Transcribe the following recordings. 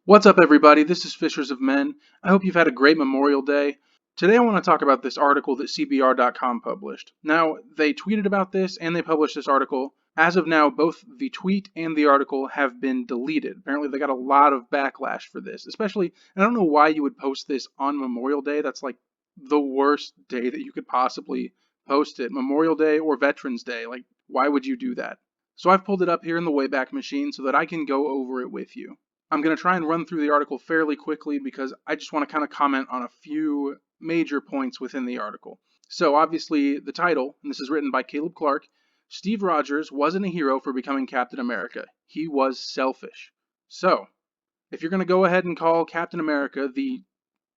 What's up, everybody? This is Fishers of Men. I hope you've had a great Memorial Day. Today, I want to talk about this article that CBR.com published. Now, they tweeted about this and they published this article. As of now, both the tweet and the article have been deleted. Apparently, they got a lot of backlash for this, especially, and I don't know why you would post this on Memorial Day. That's like the worst day that you could possibly post it. Memorial Day or Veterans Day. Like, why would you do that? So I've pulled it up here in the Wayback Machine so that I can go over it with you. I'm going to try and run through the article fairly quickly because I just want to kind of comment on a few major points within the article. So, obviously, the title, and this is written by Caleb Clark, Steve Rogers wasn't a hero for becoming Captain America. He was selfish. So, if you're going to go ahead and call Captain America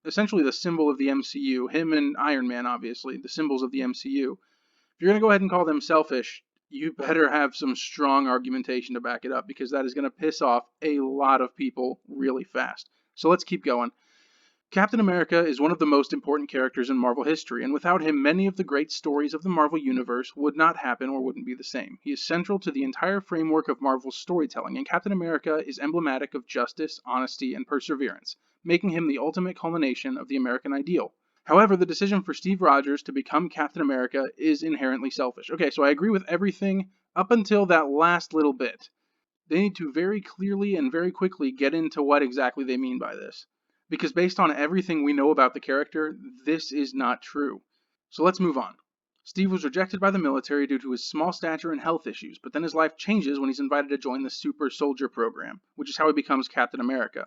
essentially the symbol of the MCU, him and Iron Man, obviously, the symbols of the MCU, if you're going to go ahead and call them selfish, you better have some strong argumentation to back it up because that is going to piss off a lot of people really fast. So let's keep going. Captain America is one of the most important characters in Marvel history, and without him, many of the great stories of the Marvel Universe would not happen or wouldn't be the same. He is central to the entire framework of Marvel's storytelling, and Captain America is emblematic of justice, honesty, and perseverance, making him the ultimate culmination of the American ideal. However, the decision for Steve Rogers to become Captain America is inherently selfish. Okay, so I agree with everything up until that last little bit. They need to very clearly and very quickly get into what exactly they mean by this. Because based on everything we know about the character, this is not true. So let's move on. Steve was rejected by the military due to his small stature and health issues, but then his life changes when he's invited to join the Super Soldier Program, which is how he becomes Captain America.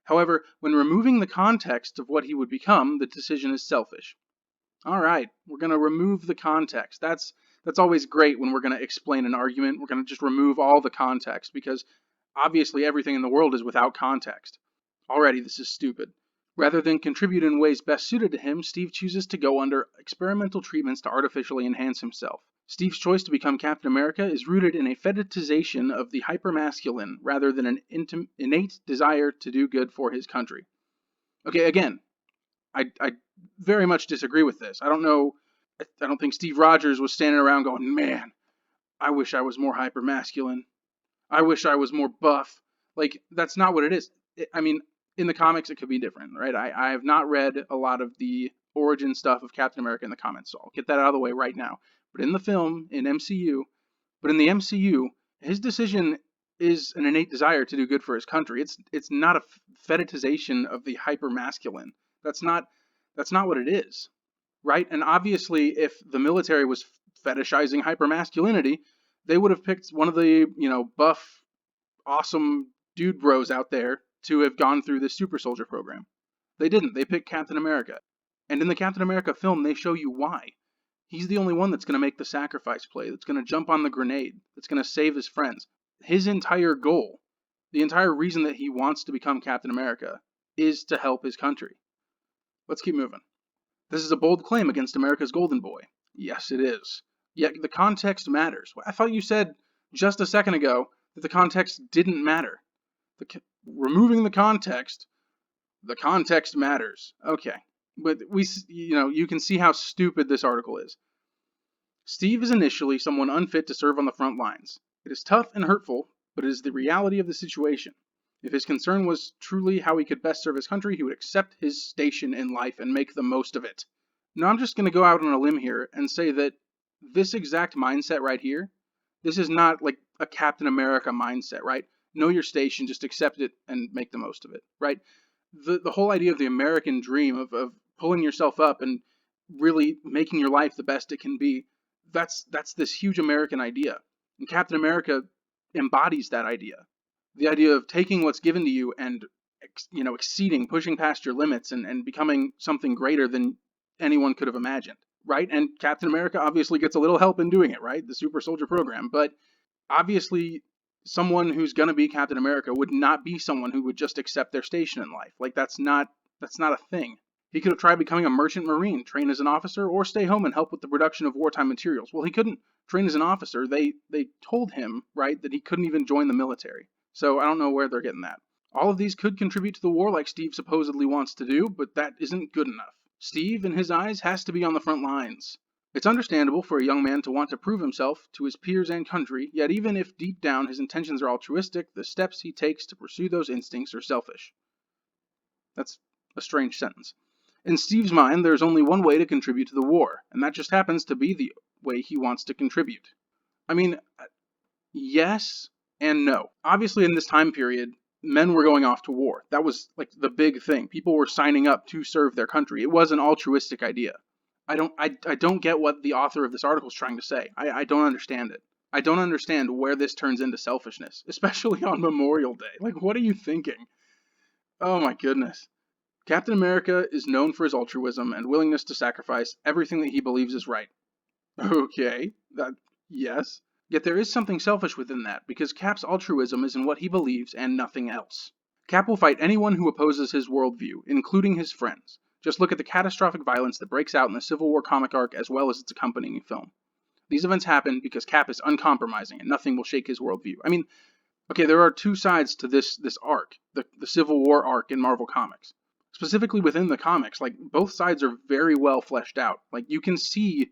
However, when removing the context of what he would become, the decision is selfish. All right, we're going to remove the context. That's always great when we're going to explain an argument. We're going to just remove all the context because obviously everything in the world is without context. Already, this is stupid. Rather than contribute in ways best suited to him, Steve chooses to go under experimental treatments to artificially enhance himself. Steve's choice to become Captain America is rooted in a fetishization of the hypermasculine rather than an innate desire to do good for his country. Okay, again, I very much disagree with this. I don't think Steve Rogers was standing around going, man, I wish I was more hypermasculine. I wish I was more buff. Like, that's not what it is. I mean, in the comics, it could be different, right? I have not read a lot of the origin stuff of Captain America in the comics, so I'll get that out of the way right now. But in the film, in the MCU, his decision is an innate desire to do good for his country. It's not a fetishization of the hyper masculine. That's not what it is, right? And obviously, if the military was fetishizing hyper masculinity, they would have picked one of the buff, awesome dude bros out there to have gone through this super soldier program. They didn't. They picked Captain America. And in the Captain America film, they show you why. He's the only one that's going to make the sacrifice play, that's going to jump on the grenade, that's going to save his friends. His entire goal, the entire reason that he wants to become Captain America, is to help his country. Let's keep moving. This is a bold claim against America's golden boy. Yes, it is. Yet the context matters. I thought you said just a second ago that the context didn't matter. Removing the context matters. Okay. But you can see how stupid this article is. Steve is initially someone unfit to serve on the front lines. It is tough and hurtful, but it is the reality of the situation. If his concern was truly how he could best serve his country, he would accept his station in life and make the most of it. Now, I'm just going to go out on a limb here and say that this exact mindset right here, this is not like a Captain America mindset, right? Know your station, just accept it and make the most of it, right? The whole idea of the American dream of pulling yourself up and really making your life the best it can be, that's this huge American idea. And Captain America embodies that idea. The idea of taking what's given to you and exceeding, pushing past your limits and becoming something greater than anyone could have imagined, right? And Captain America obviously gets a little help in doing it, right? The Super Soldier Program. But obviously, someone who's going to be Captain America would not be someone who would just accept their station in life. Like, that's not a thing. He could have tried becoming a merchant marine, train as an officer, or stay home and help with the production of wartime materials. Well, he couldn't train as an officer. They told him, right, that he couldn't even join the military. So I don't know where they're getting that. All of these could contribute to the war like Steve supposedly wants to do, but that isn't good enough. Steve, in his eyes, has to be on the front lines. It's understandable for a young man to want to prove himself to his peers and country, yet even if deep down his intentions are altruistic, the steps he takes to pursue those instincts are selfish. That's a strange sentence. In Steve's mind, there's only one way to contribute to the war, and that just happens to be the way he wants to contribute. I mean, yes and no. Obviously, in this time period, men were going off to war. That was like the big thing. People were signing up to serve their country. It was an altruistic idea. I don't get what the author of this article is trying to say. I don't understand it. I don't understand where this turns into selfishness, especially on Memorial Day. Like, what are you thinking? Oh my goodness. Captain America is known for his altruism and willingness to sacrifice everything that he believes is right. Okay, yes. Yet there is something selfish within that, because Cap's altruism is in what he believes and nothing else. Cap will fight anyone who opposes his worldview, including his friends. Just look at the catastrophic violence that breaks out in the Civil War comic arc as well as its accompanying film. These events happen because Cap is uncompromising and nothing will shake his worldview. I mean, okay, there are two sides to this arc, the Civil War arc in Marvel Comics. Specifically within the comics, like, both sides are very well fleshed out. Like, you can see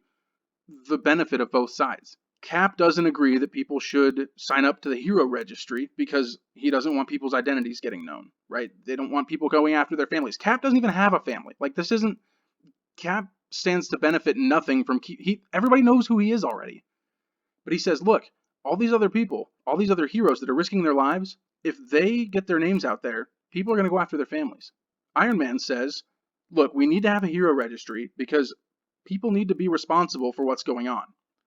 the benefit of both sides. Cap doesn't agree that people should sign up to the hero registry because he doesn't want people's identities getting known, right? They don't want people going after their families. Cap doesn't even have a family. Like, this isn't... Cap stands to benefit nothing from... Everybody knows who he is already. But he says, look, all these other people, all these other heroes that are risking their lives, if they get their names out there, people are going to go after their families. Iron Man says, look, we need to have a hero registry because people need to be responsible for what's going on,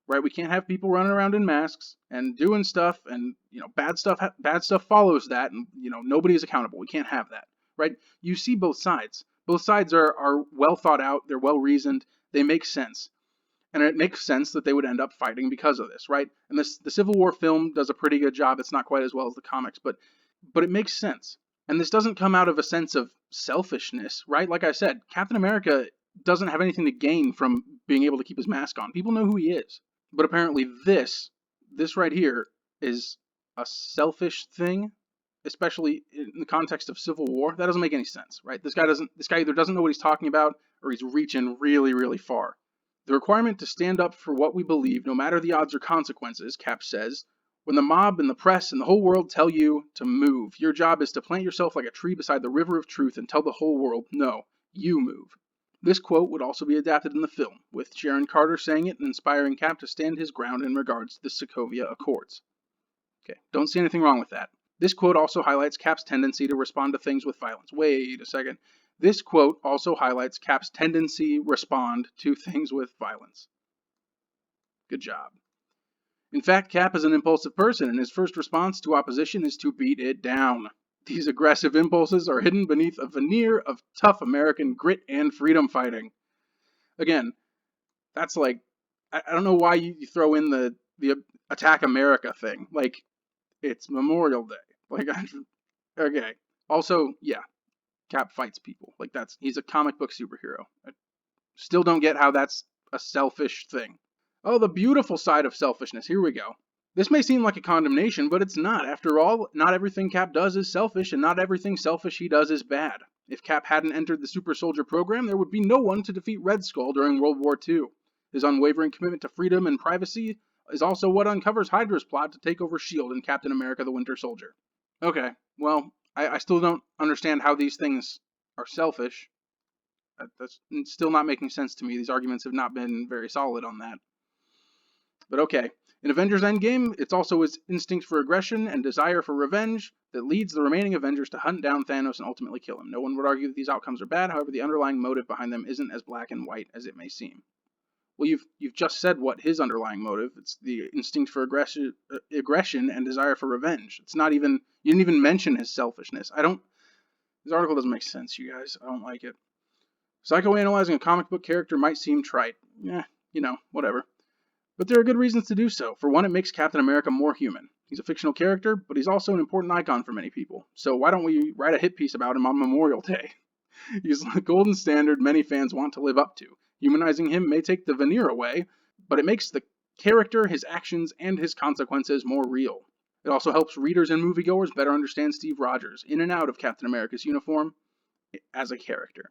right? We can't have people running around in masks and doing stuff, and bad stuff follows that, and nobody is accountable. We can't have that, right? You see both sides. Both sides are well thought out. They're well reasoned. They make sense. And it makes sense that they would end up fighting because of this, right? And the Civil War film does a pretty good job. It's not quite as well as the comics, but it makes sense. And this doesn't come out of a sense of selfishness, right? Like I said, Captain America doesn't have anything to gain from being able to keep his mask on. People know who he is. But apparently this right here is a selfish thing, especially in the context of Civil War. That doesn't make any sense, right? This guy either doesn't know what he's talking about or he's reaching really, really far. The requirement to stand up for what we believe, no matter the odds or consequences, Cap says, when the mob and the press and the whole world tell you to move, your job is to plant yourself like a tree beside the river of truth and tell the whole world, no, you move. This quote would also be adapted in the film, with Sharon Carter saying it and inspiring Cap to stand his ground in regards to the Sokovia Accords. Okay, don't see anything wrong with that. This quote also highlights Cap's tendency to respond to things with violence. Wait a second. This quote also highlights Cap's tendency to respond to things with violence. Good job. In fact, Cap is an impulsive person, and his first response to opposition is to beat it down. These aggressive impulses are hidden beneath a veneer of tough American grit and freedom fighting. Again, that's like, I don't know why you throw in the Attack America thing. Like, it's Memorial Day. Like, okay. Also, yeah, Cap fights people. Like, he's a comic book superhero. I still don't get how that's a selfish thing. Oh, the beautiful side of selfishness. Here we go. This may seem like a condemnation, but it's not. After all, not everything Cap does is selfish, and not everything selfish he does is bad. If Cap hadn't entered the Super Soldier program, there would be no one to defeat Red Skull during World War II. His unwavering commitment to freedom and privacy is also what uncovers Hydra's plot to take over S.H.I.E.L.D. in Captain America the Winter Soldier. Okay, well, I still don't understand how these things are selfish. That's still not making sense to me. These arguments have not been very solid on that. But okay. In Avengers Endgame, it's also his instinct for aggression and desire for revenge that leads the remaining Avengers to hunt down Thanos and ultimately kill him. No one would argue that these outcomes are bad, however, the underlying motive behind them isn't as black and white as it may seem. Well, you've just said what his underlying motive. It's the instinct for aggression and desire for revenge. It's not even, you didn't even mention his selfishness. This article doesn't make sense, you guys. I don't like it. Psychoanalyzing a comic book character might seem trite. Whatever. But there are good reasons to do so. For one, it makes Captain America more human. He's a fictional character, but he's also an important icon for many people. So why don't we write a hit piece about him on Memorial Day? He's the golden standard many fans want to live up to. Humanizing him may take the veneer away, but it makes the character, his actions, and his consequences more real. It also helps readers and moviegoers better understand Steve Rogers, in and out of Captain America's uniform, as a character.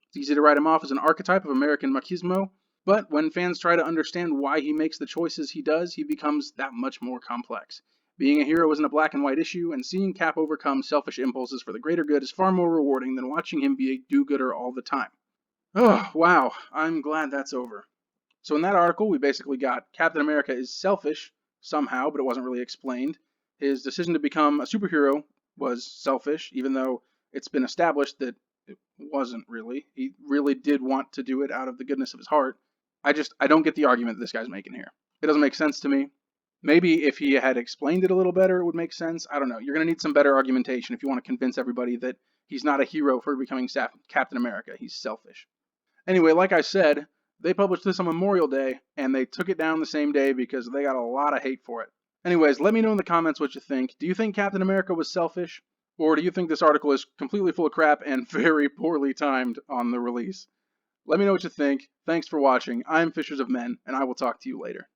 It's easy to write him off as an archetype of American machismo, But when fans try to understand why he makes the choices he does, he becomes that much more complex. Being a hero isn't a black and white issue, and seeing Cap overcome selfish impulses for the greater good is far more rewarding than watching him be a do-gooder all the time. Oh, wow, I'm glad that's over. So in that article, we basically got Captain America is selfish somehow, but it wasn't really explained. His decision to become a superhero was selfish, even though it's been established that it wasn't really. He really did want to do it out of the goodness of his heart. I don't get the argument that this guy's making here. It doesn't make sense to me. Maybe if he had explained it a little better, it would make sense. I don't know. You're going to need some better argumentation if you want to convince everybody that he's not a hero for becoming Captain America. He's selfish. Anyway, like I said, they published this on Memorial Day, and they took it down the same day because they got a lot of hate for it. Anyways, let me know in the comments what you think. Do you think Captain America was selfish? Or do you think this article is completely full of crap and very poorly timed on the release? Let me know what you think. Thanks for watching. I'm Fishers of Men, and I will talk to you later.